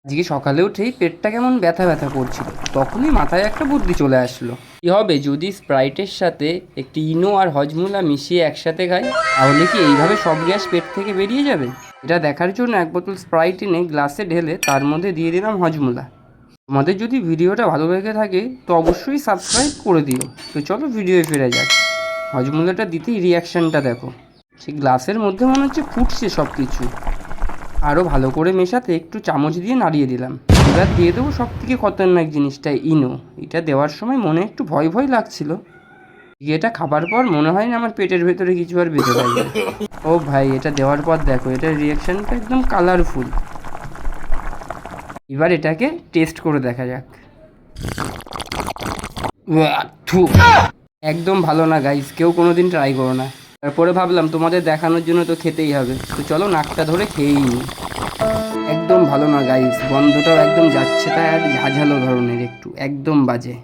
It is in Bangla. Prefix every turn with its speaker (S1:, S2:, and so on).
S1: আজকে সকালে উঠেই পেটটা কেমন ব্যথা ব্যথা করছিল, তখনই মাথায় একটা বুদ্ধি চলে আসলো। কি হবে যদি স্প্রাইটের সাথে একটি ইনো আর হজমোলা মিশিয়ে একসাথে খাই? তাহলে কি এইভাবে সব গ্যাস পেট থেকে বেরিয়ে যাবে? এটা দেখার জন্য এক বোতল স্প্রাইট এনে গ্লাসে ঢেলে তার মধ্যে দিয়ে দিলাম হজমোলা। তোমাদের যদি ভিডিওটা ভালো লেগে থাকে তো অবশ্যই সাবস্ক্রাইব করে দিও। তো চলো ভিডিওয়ে ফিরে যাক। হজমোলাটা দিতেই রিয়াকশানটা দেখো, সেই গ্লাসের মধ্যে মনে হচ্ছে ফুটছে সব কিছু। আরও ভালো করে মেশাতে একটু চামচ দিয়ে নাড়িয়ে দিলাম। এবার দিয়ে দেবো সব থেকে খতরনাক জিনিসটা, ইনো। এটা দেওয়ার সময় মনে একটু ভয় ভয় লাগছিল। এটা খাবার পর মনে হয় না আমার পেটের ভেতরে কিছু আর বেঁধে থাকবে। ও ভাই, এটা দেওয়ার পর দেখো, এটার রিয়াকশানটা একদম কালারফুল। এবার এটাকে টেস্ট করে দেখা যাক। উয়া, থু। একদম ভালো না গাইস, কেউ কোনোদিন ট্রাই করো না। তারপরে ভাবলাম তোমাদের দেখানোর জন্য তো খেতেই হবে, তো চলো নাকটা ধরে খেয়েই নিই। একদম ভালো না গাইস, গন্ধটাও একদম যাচ্ছে তাই, আর ঝাঝালো ধরনের একটু, একদম বাজে।